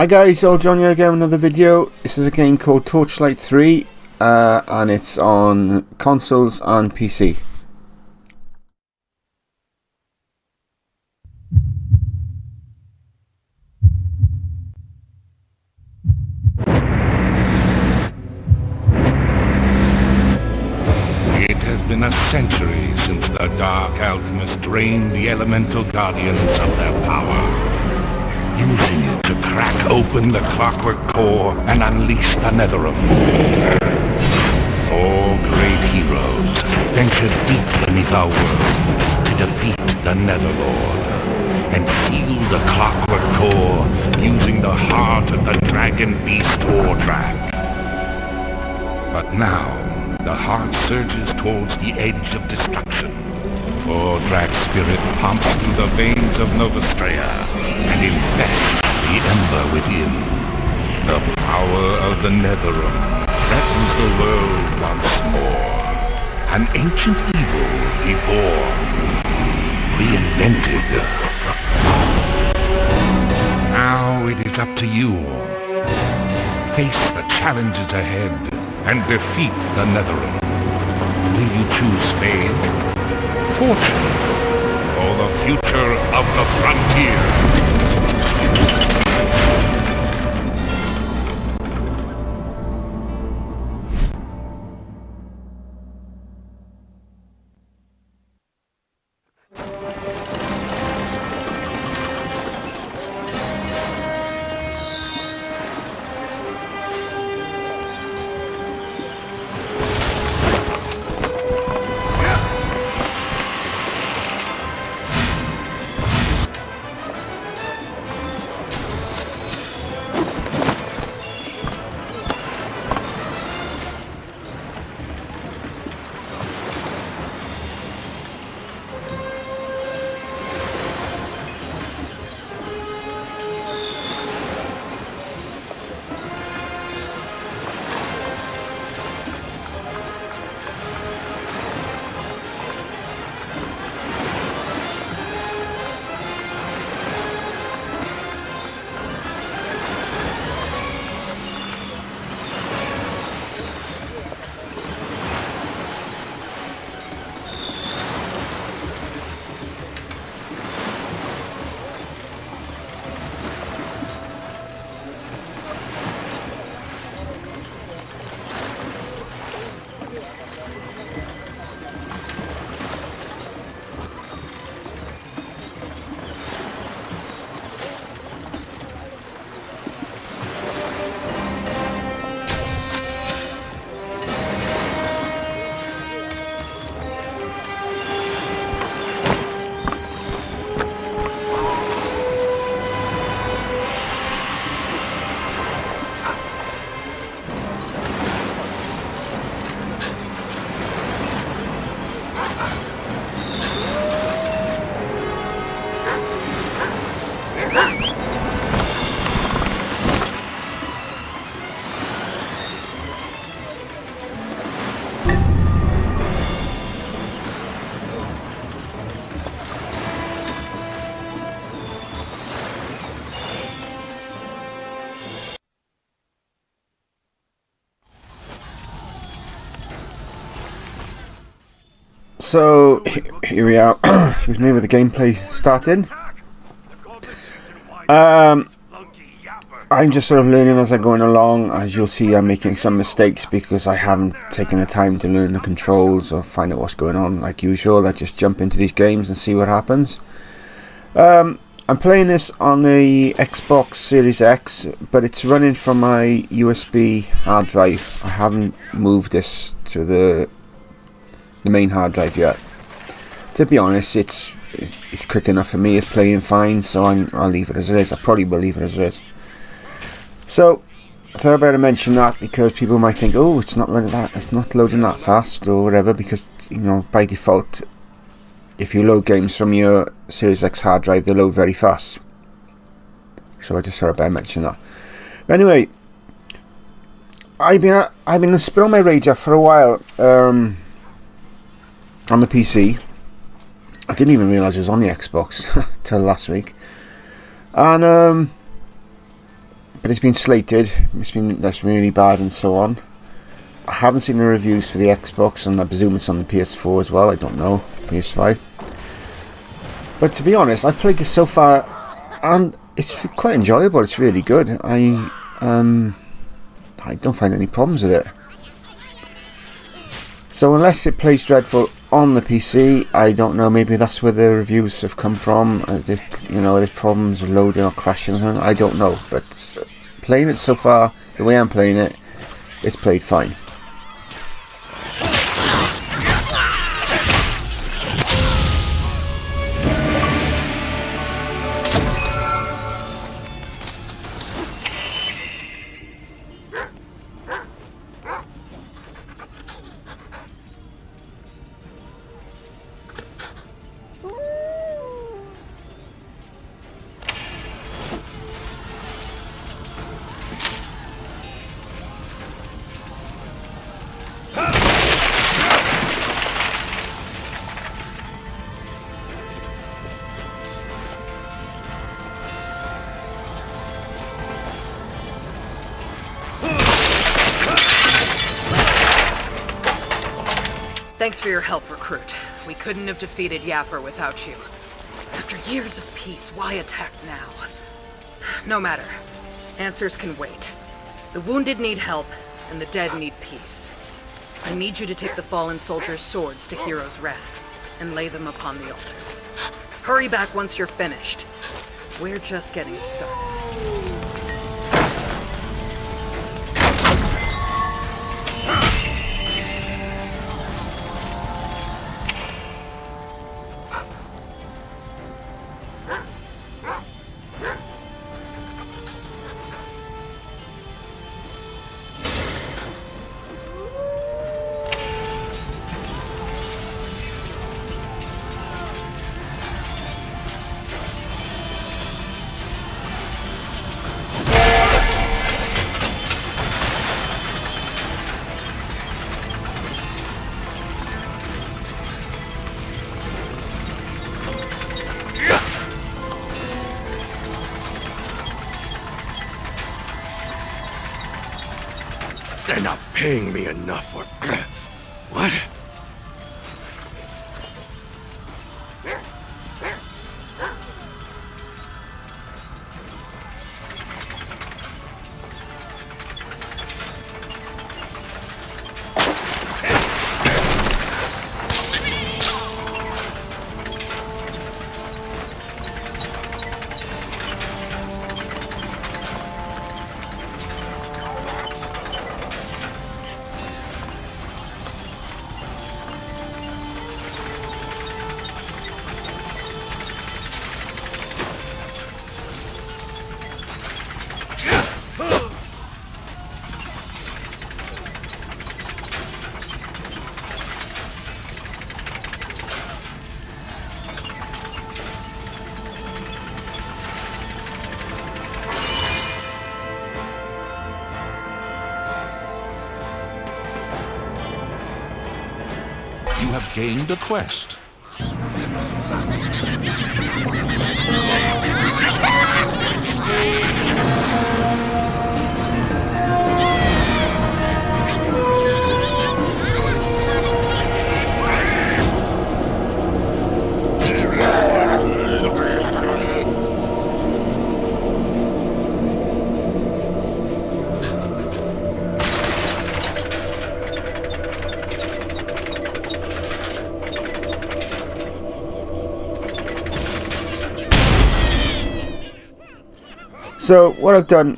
Hi guys, all John here again with another video. This is a game called Torchlight 3 and it's on consoles and PC. It has been a century since the Dark Alchemist drained the elemental guardians of their power, using it to crack open the clockwork core and unleash the Netherim. Four great heroes ventured deep beneath our world to defeat the Netherlord and seal the clockwork core using the heart of the dragon beast Torchlight. But now, the heart surges towards the edge of destruction. Drake's spirit pumps through the veins of Novastrea and infects the ember within. The power of the Netherim threatens the world once more. An ancient evil reborn, reinvented. Now it is up to you. Face the challenges ahead and defeat the Netherim. Will you choose fame, fortune, or the future of the frontier? So here we are. Excuse me, with the gameplay started. I'm just sort of learning as I'm going along. As you'll see, I'm making some mistakes because I haven't taken the time to learn the controls or find out what's going on. Like usual, I just jump into these games and see what happens. I'm playing this on the Xbox Series X, but it's running from my USB hard drive. I haven't moved this to the main hard drive yet. To be honest, it's quick enough for me. It's playing fine, so I'll leave it as it is. I probably will leave it as it is. So I better mention that because people might think, oh, it's not running that, it's not loading that fast or whatever. Because by default, if you load games from your Series X hard drive, they load very fast. So I just thought I better mention that. But anyway, I've been spilling my rage up for a while. On the PC. I didn't even realise it was on the Xbox till last week. And but it's been slated. That's really bad and so on. I haven't seen the reviews for the Xbox, and I presume it's on the PS4 as well. I don't know, PS5. But to be honest, I've played this so far, and it's quite enjoyable. It's really good. I don't find any problems with it. So unless it plays dreadful on the PC, I don't know. Maybe that's where the reviews have come from. There's problems with loading or crashing or something. I don't know. But playing it so far, the way I'm playing it, it's played fine. Thanks for your help, Recruit. We couldn't have defeated Yapper without you. After years of peace, why attack now? No matter. Answers can wait. The wounded need help, and the dead need peace. I need you to take the fallen soldiers' swords to Heroes' Rest, and lay them upon the altars. Hurry back once you're finished. We're just getting started. They're not paying me enough for... What? You have gained a quest. So what I've done,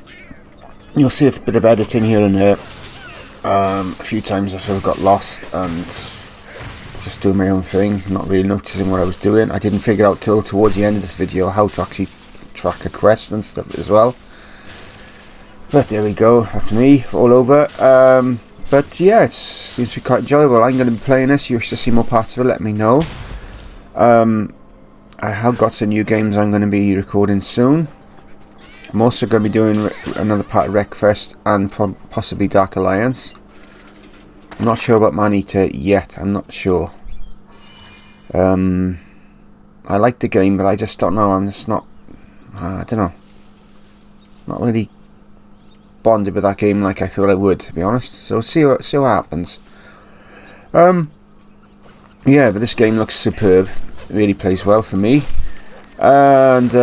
you'll see a bit of editing here and there. A few times I sort of got lost and just doing my own thing, not really noticing what I was doing. I didn't figure out till towards the end of this video how to actually track a quest and stuff as well. But there we go, that's me all over. But yeah, it seems to be quite enjoyable. I'm going to be playing this. You wish to see more parts of it, let me know. I have got some new games I'm going to be recording soon. I'm also going to be doing another part of Wreckfest and possibly Dark Alliance. I'm not sure about Man-Eater yet, I'm not sure. I like the game, but I just don't know, I'm just not, I don't know. Not really bonded with that game like I thought I would, to be honest. So see what happens. Yeah, but this game looks superb. It really plays well for me. And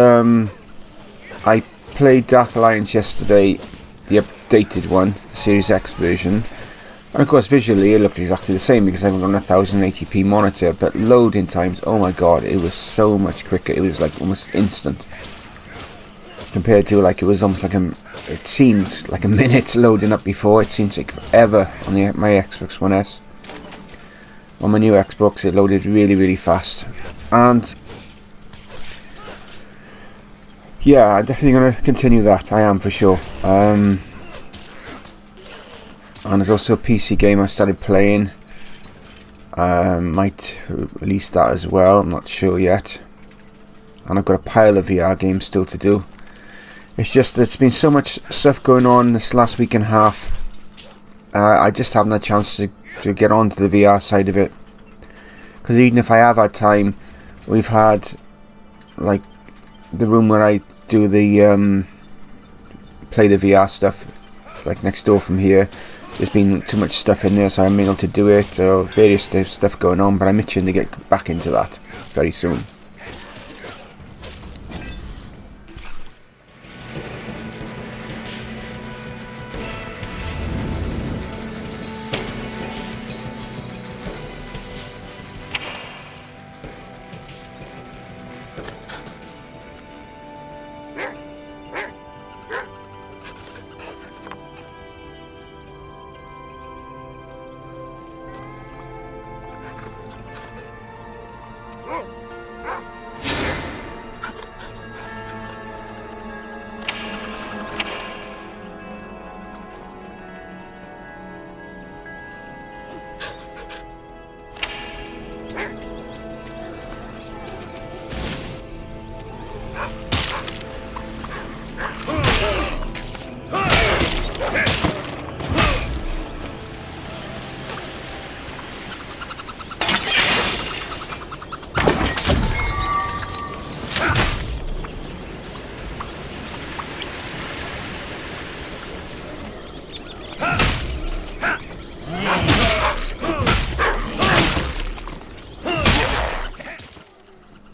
I played Dark Alliance yesterday, the updated one, the Series X version. And of course visually it looked exactly the same because I've got a 1080p monitor, but loading times, oh my god, it was so much quicker. It was like almost instant. Compared to like, it was almost like it seemed like a minute loading up before. It seemed like forever on my Xbox One S. On my new Xbox it loaded really, really fast. And yeah, I'm definitely going to continue that, I am for sure. And there's also a PC game I started playing. Might release that as well, I'm not sure yet. And I've got a pile of VR games still to do. It's just there's been so much stuff going on this last week and a half. I just haven't had a chance to get onto the VR side of it. Because even if I have had time, we've had like the room where I do the play the VR stuff, like next door from here. There's been too much stuff in there, so I haven't been able to do it, or various stuff going on, but I'm itching to get back into that very soon.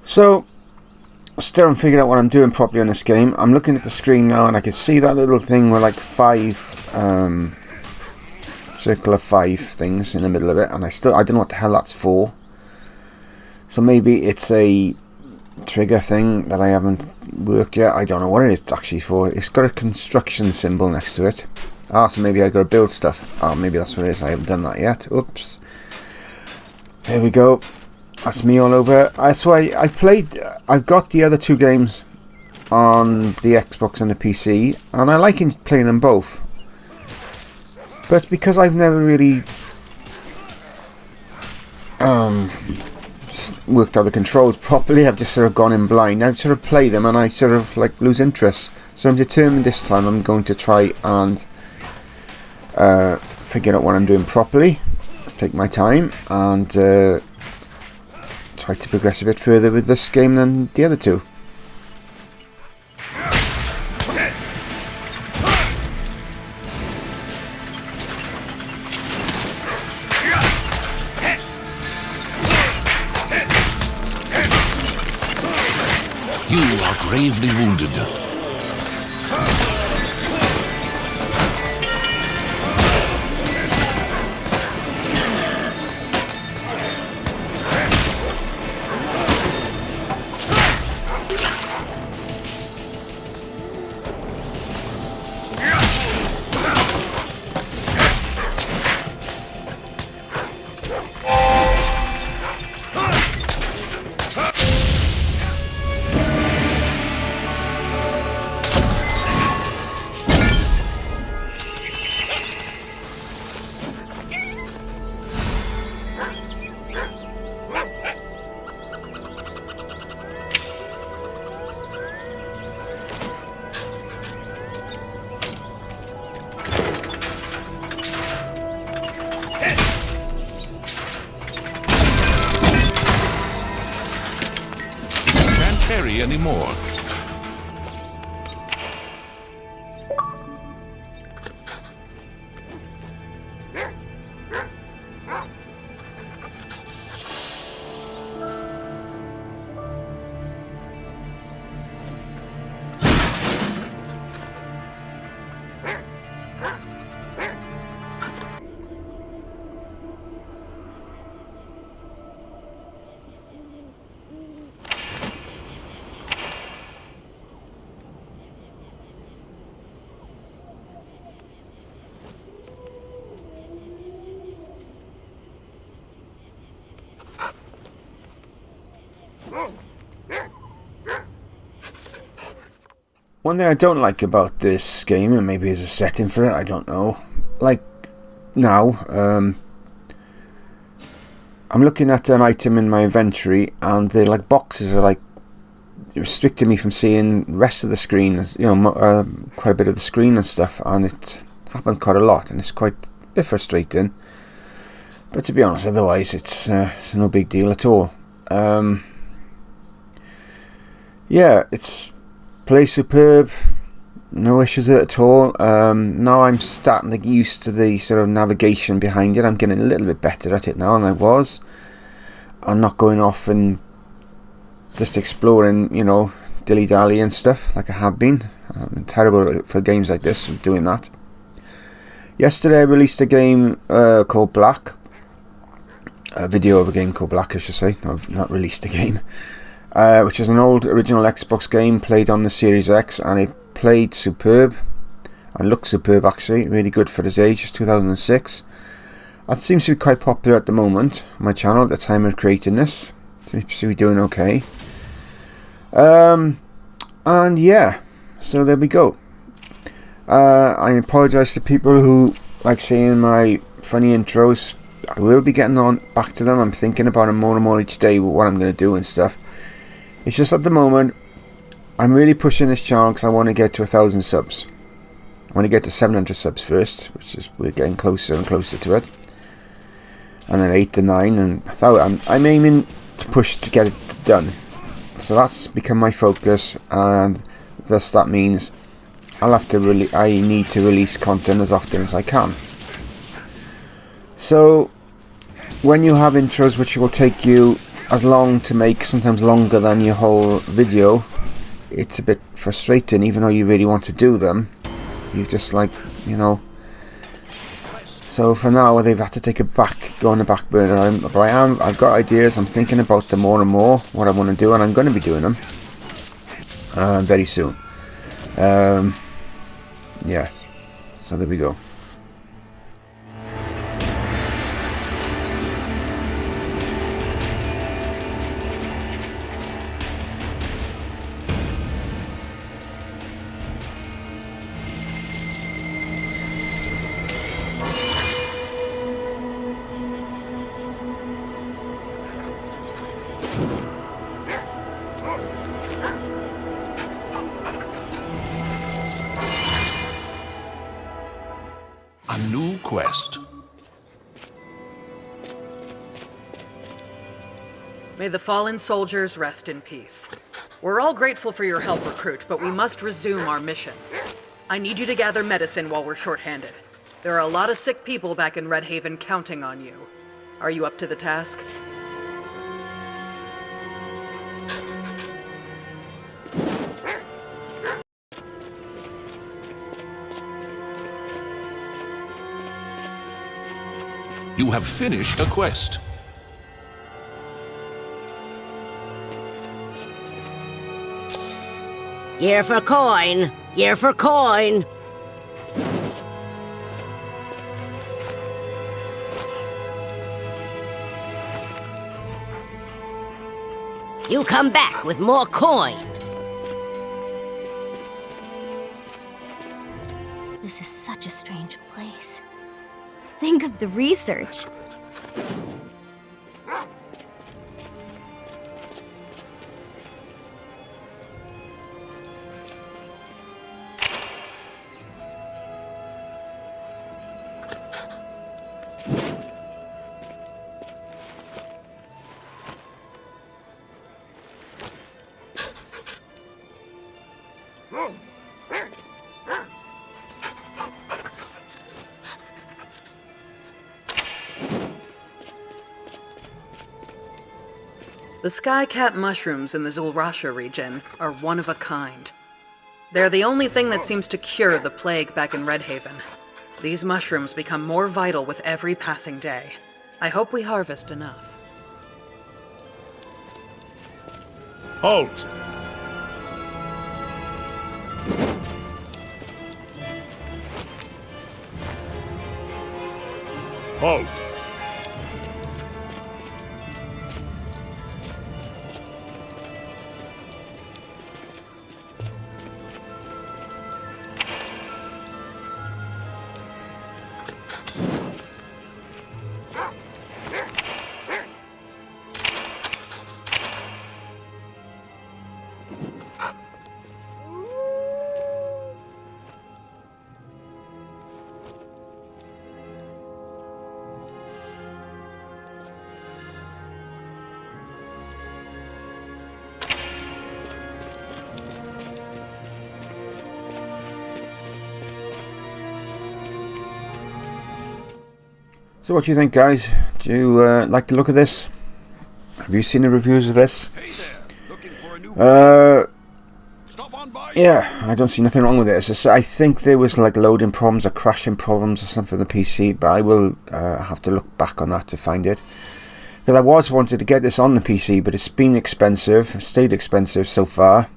So, still haven't figured out what I'm doing properly on this game. I'm looking at the screen now and I can see that little thing with like 5 circle of 5 things in the middle of it, and I don't know what the hell that's for. So maybe it's a trigger thing that I haven't worked yet. I don't know what it is actually for. It's got a construction symbol next to it. Ah, so maybe I got to build stuff. Oh, maybe that's what it is. I haven't done that yet. Oops. There we go. That's me all over. So I've got the other 2 games on the Xbox and the PC, and I like playing them both. But because I've never really worked out the controls properly, I've just sort of gone in blind. I sort of play them and I sort of like lose interest. So I'm determined this time I'm going to try and figure out what I'm doing properly, take my time, and try to progress a bit further with this game than the other 2. You are gravely wounded. Anymore. One thing I don't like about this game, and maybe there's a setting for it, I don't know. Like now, I'm looking at an item in my inventory, and the like boxes are like restricting me from seeing the rest of the screen. You know, quite a bit of the screen and stuff, and it happens quite a lot, and it's quite a bit frustrating. But to be honest, otherwise it's no big deal at all. Yeah, it's plays superb. No issues with it at all. Now I'm starting to get used to the sort of navigation behind it. I'm getting a little bit better at it now than I was. I'm not going off and just exploring, you know, dilly-dally and stuff like I have been. I'm terrible for games like this, doing that. Yesterday I released a game called Black. A video of a game called Black, I should say. I've not released a game. Which is an old original Xbox game played on the Series X, and it played superb and looked superb actually, really good for its age. It's 2006. That seems to be quite popular at the moment on my channel at the time of creating this. Seems to be doing okay. And yeah, so there we go. I apologise to people who like seeing my funny intros. I will be getting on back to them. I'm thinking about them more and more each day with what I'm going to do and stuff. It's just at the moment I'm really pushing this channel because I want to get to 1,000 subs. I want to get to 700 subs first, which is we're getting closer and closer to it. And then 8 to 9, and I'm aiming to push to get it done. So that's become my focus, and thus that means I need to release content as often as I can. So when you have intros which will take you as long to make, sometimes longer than your whole video, it's a bit frustrating. Even though you really want to do them, you just like, you know. So for now they've had to take go on the back burner, but I've got ideas. I'm thinking about them more and more, what I want to do, and I'm going to be doing them very soon. Yeah, so there we go. A new quest. May the fallen soldiers rest in peace. We're all grateful for your help, Recruit, but we must resume our mission. I need you to gather medicine while we're short-handed. There are a lot of sick people back in Red Haven counting on you. Are you up to the task? You have finished a quest. Year for coin! Year for coin! You come back with more coin! This is such a strange place. Think of the research. The skycap mushrooms in the Zulrasha region are one of a kind. They're the only thing that seems to cure the plague back in Red Haven. These mushrooms become more vital with every passing day. I hope we harvest enough. Halt! Halt! So what do you think, guys? Do you like the look of this? Have you seen the reviews of this? Yeah, I don't see nothing wrong with it. It's just, I think there was like loading problems or crashing problems or something with the PC, but I will have to look back on that to find it. Because I was wanted to get this on the PC, but it's been expensive, stayed expensive so far.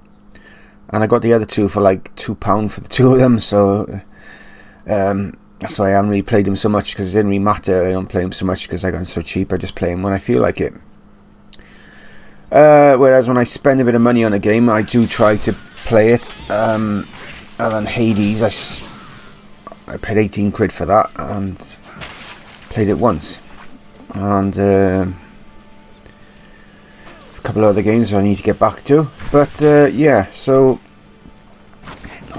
And I got the other two for like £2 for the two of them, so that's why I haven't really played them so much, because it didn't really matter. I don't play them so much because I got them so cheap. I just play them when I feel like it. Whereas when I spend a bit of money on a game, I do try to play it. And then Hades, I paid 18 quid for that and played it once. And a couple of other games I need to get back to. But yeah, so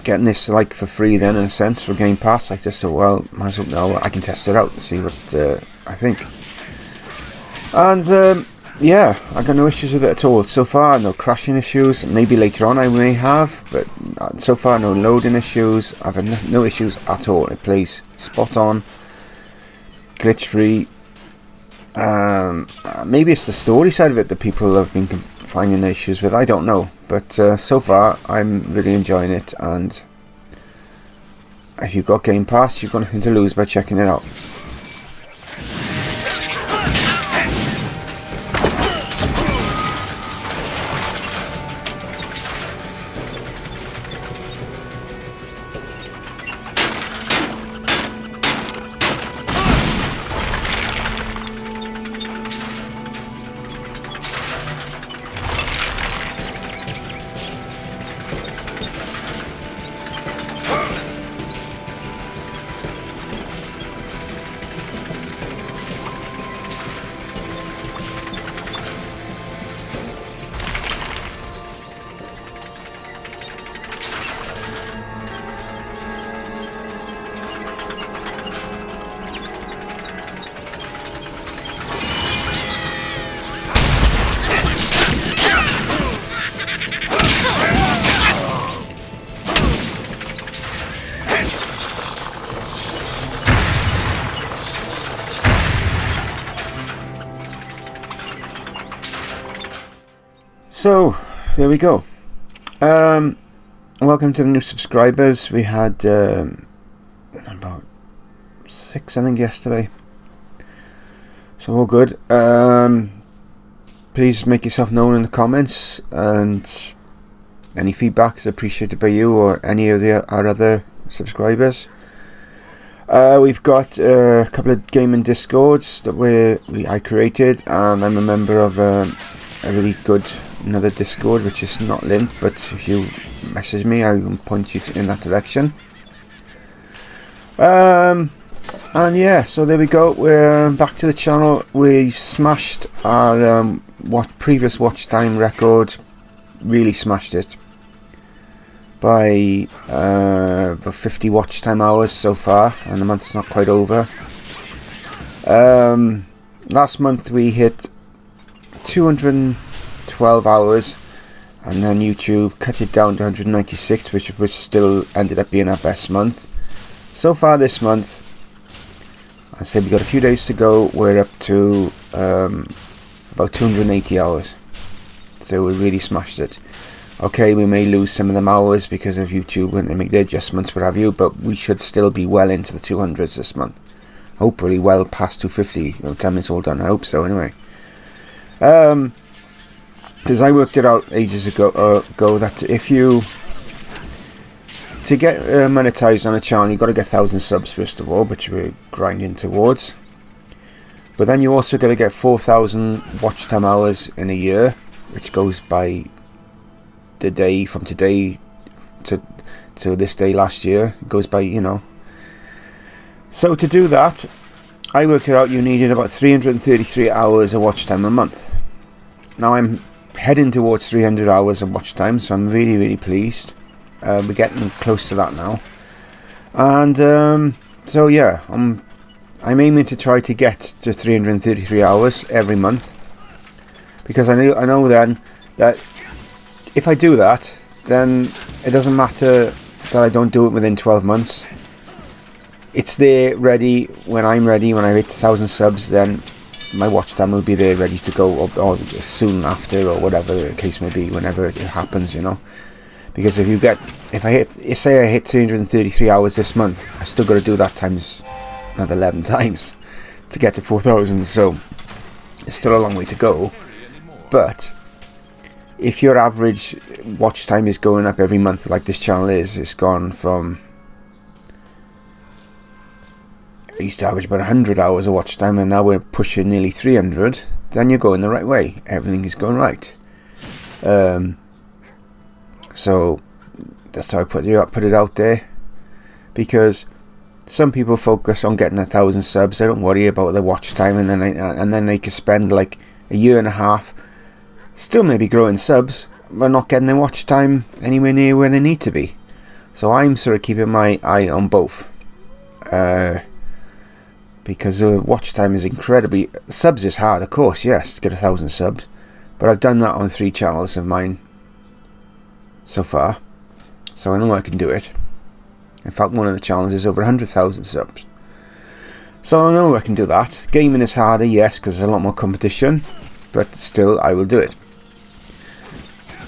getting this like for free then, in a sense, for Game Pass, I just thought, well, might as well now I can test it out and see what I think. And yeah, I got no issues with it at all so far. No crashing issues. Maybe later on I may have, but so far no loading issues. I've had no issues at all. It plays spot on, glitch free. Maybe it's the story side of it that people have been finding issues with. I don't know, but so far I'm really enjoying it. And if you've got Game Pass, you've got nothing to lose by checking it out. So there we go. Welcome to the new subscribers. We had about 6, I think, yesterday. So all good. Please make yourself known in the comments, and any feedback is appreciated by you or any of our other subscribers. We've got a couple of gaming discords that I created, and I'm a member of a really good another discord which is not linked, but if you message me I can point you in that direction. And yeah, so there we go. We're back to the channel. We smashed our previous watch time record. Really smashed it by about 50 watch time hours so far, and the month's not quite over. Last month we hit 212 hours, and then YouTube cut it down to 196, which still ended up being our best month. So far this month, I say we've got a few days to go. We're up to about 280 hours. So we really smashed it. Okay, we may lose some of them hours because of YouTube when they make their adjustments, what have you, but we should still be well into the 200s this month. Hopefully well past 250 by the time it's all done. I hope so anyway. Because I worked it out ages ago that if you to get monetized on a channel, you've got to get 1,000 subs first of all, which we're grinding towards. But then you also got to get 4,000 watch time hours in a year, which goes by the day from today to this day last year. It goes by, you know. So to do that, I worked it out. You needed about 333 hours of watch time a month. Now I'm heading towards 300 hours of watch time, so I'm really, really pleased. We're getting close to that now, and so yeah, I'm aiming to try to get to 333 hours every month, because I know then that if I do that, then it doesn't matter that I don't do it within 12 months. it's there ready when I'm ready. When I hit 1,000 subs, then my watch time will be there ready to go, or soon after, or whatever the case may be, whenever it happens, you know. Because if I hit 333 hours this month, I still got to do that times another 11 times to get to 4,000. So it's still a long way to go. But if your average watch time is going up every month, like this channel is, it's gone from, I used to average about 100 hours of watch time, and now we're pushing nearly 300. Then you're going the right way. Everything is going right. So that's how I put it out there, because some people focus on getting 1,000 subs. They don't worry about the watch time, and then they can spend like a year and a half still maybe growing subs, but not getting their watch time anywhere near where they need to be. So I'm sort of keeping my eye on both, because the watch time is incredibly, subs is hard, of course, yes, to get 1,000 subs, but I've done that on 3 channels of mine so far, so I know I can do it. In fact, one of the channels is over 100,000 subs, so I know I can do that. Gaming is harder, yes, because there's a lot more competition, but still I will do it.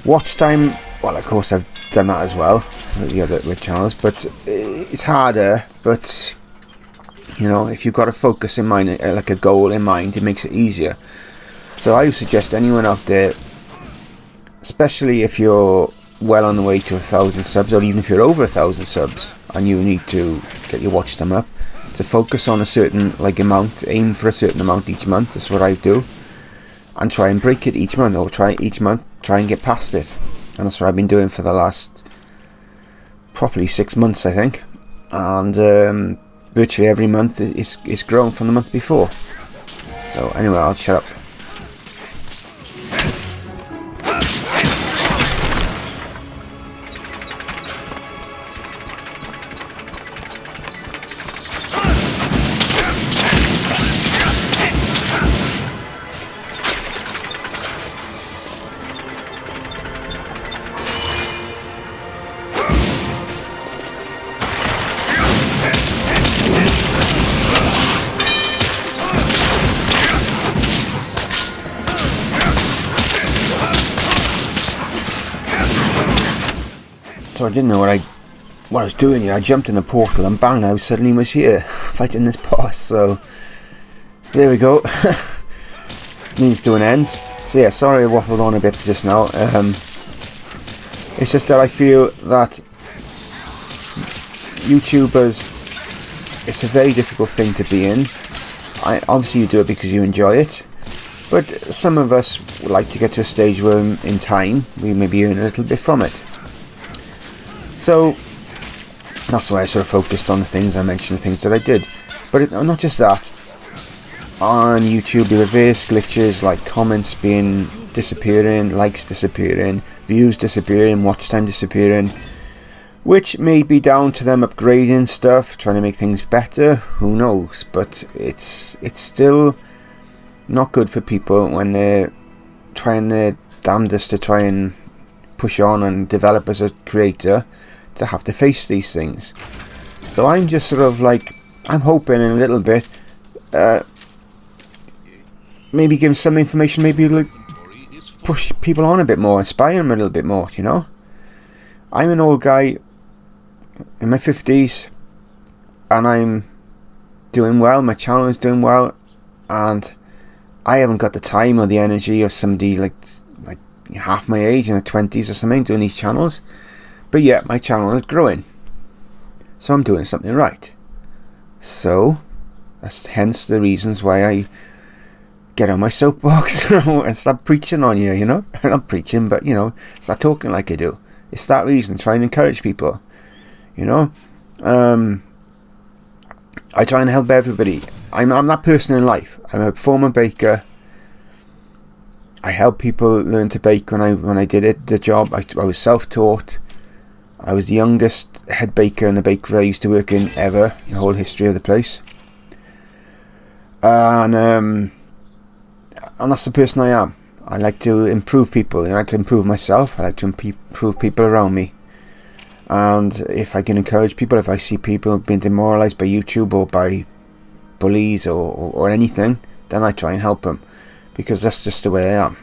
Watch time, well, of course I've done that as well with the other channels, but it's harder. But you know, if you've got a focus in mind, like a goal in mind, it makes it easier. So I would suggest anyone out there, especially if you're well on the way to 1,000 subs, or even if you're over 1,000 subs and you need to get your watch time up, to focus on a certain amount, aim for a certain amount each month. That's what I do, and try and break it each month, or try and get past it. And that's what I've been doing for the last probably 6 months, I think, and virtually every month is grown from the month before. So anyway, I'll shut up. So I didn't know what I was doing here. I jumped in the portal and bang, I suddenly was here fighting this boss. So there we go. Means to an end. So yeah, sorry I waffled on a bit just now. It's just that I feel that YouTubers, it's a very difficult thing to be in. Obviously you do it because you enjoy it, but some of us would like to get to a stage where in time we maybe earn a little bit from it. So that's why I sort of focused on the things I mentioned, the things that I did. But not just that. On YouTube there are various glitches, like comments disappearing, likes disappearing, views disappearing, watch time disappearing, which may be down to them upgrading stuff, trying to make things better, who knows. But it's still not good for people when they're trying their damnedest to try and push on and develop as a creator, to have to face these things. So I'm just sort of like, I'm hoping in a little bit, maybe give some information, maybe like push people on a bit more, inspire them a little bit more, you know. I'm an old guy in my 50s and I'm doing well, my channel is doing well, and I haven't got the time or the energy of somebody like half my age, in their 20s or something, doing these channels. But yet my channel is growing, so I'm doing something right. So that's hence the reasons why I get on my soapbox and start preaching on you, you know. Not preaching, but you know, start talking like I do. It's that reason, try and encourage people, you know. I try and help everybody. I'm that person in life. I'm a former baker. I helped people learn to bake when I did the job. I was self-taught. I was the youngest head baker in the bakery I used to work in ever, in the whole history of the place. And that's the person I am. I like to improve people. I like to improve myself. I like to improve people around me. And if I can encourage people, if I see people being demoralized by YouTube or by bullies or anything, then I try and help them, because that's just the way I am.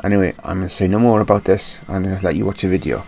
Anyway, I'm going to say no more about this. I'm going to let you watch the video.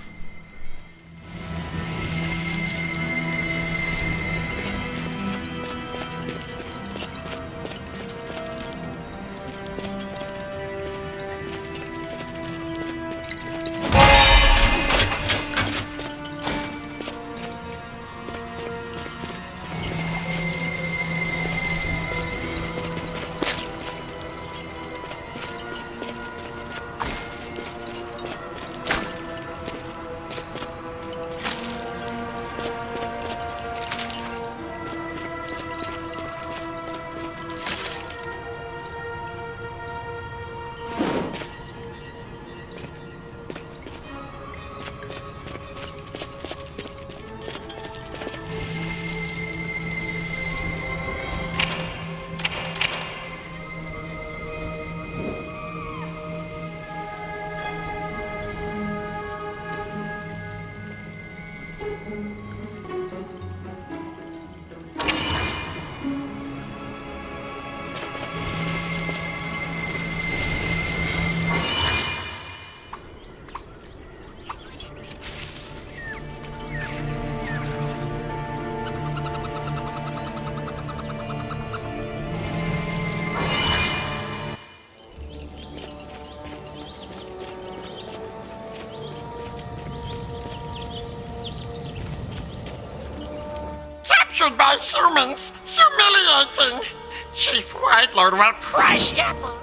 Captured by humans! Humiliating! Chief White Lord will crush Yapper!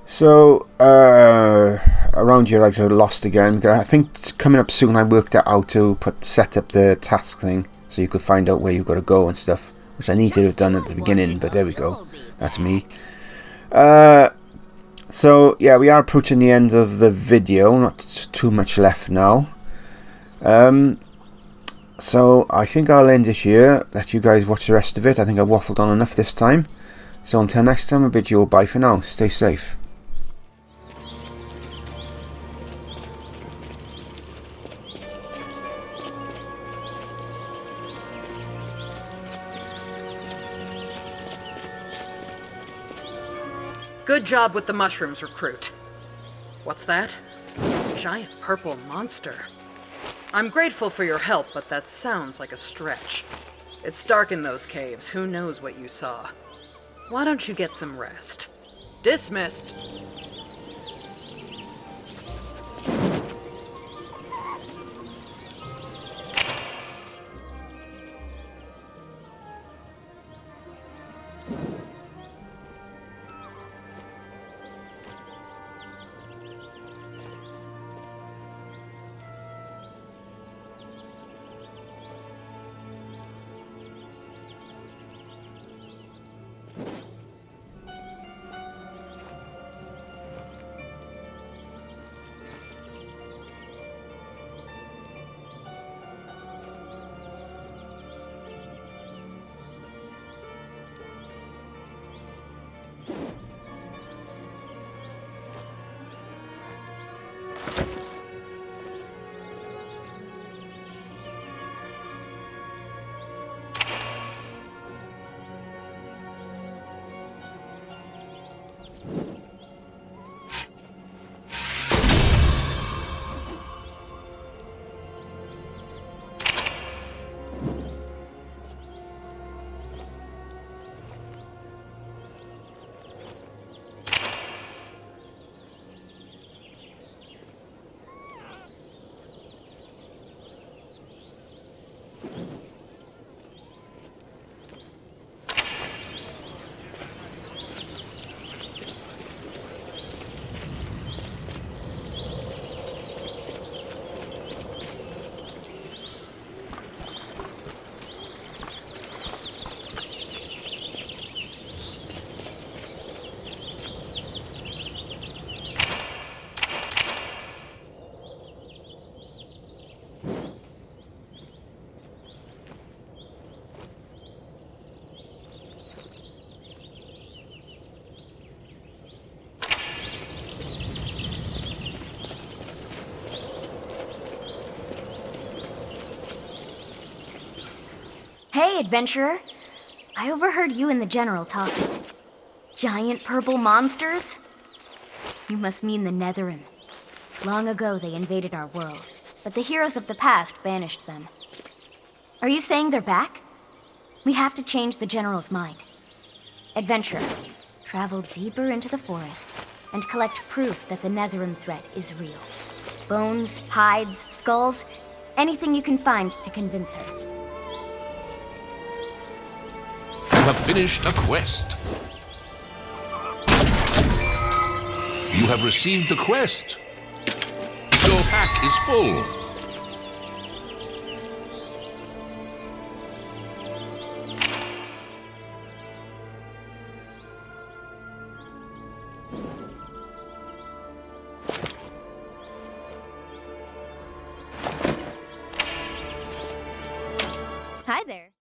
So, around here I sort of lost again. I think it's coming up soon. I worked out how to set up the task thing, so you could find out where you've got to go and stuff, which I needed to have done at the beginning, but there we go. That's me. So, yeah, we are approaching the end of the video. Not too much left now. So, I think I'll end this here. Let you guys watch the rest of it. I think I've waffled on enough this time. So, until next time, I bid you all bye for now. Stay safe. Good job with the mushrooms, Recruit. What's that? Giant purple monster. I'm grateful for your help, but that sounds like a stretch. It's dark in those caves. Who knows what you saw? Why don't you get some rest? Dismissed. Hey, adventurer. I overheard you and the general talking. Giant purple monsters? You must mean the Netherim. Long ago, they invaded our world, but the heroes of the past banished them. Are you saying they're back? We have to change the general's mind. Adventurer, travel deeper into the forest and collect proof that the Netherim threat is real. Bones, hides, skulls, anything you can find to convince her. You have finished a quest. You have received the quest. Your pack is full. Hi there.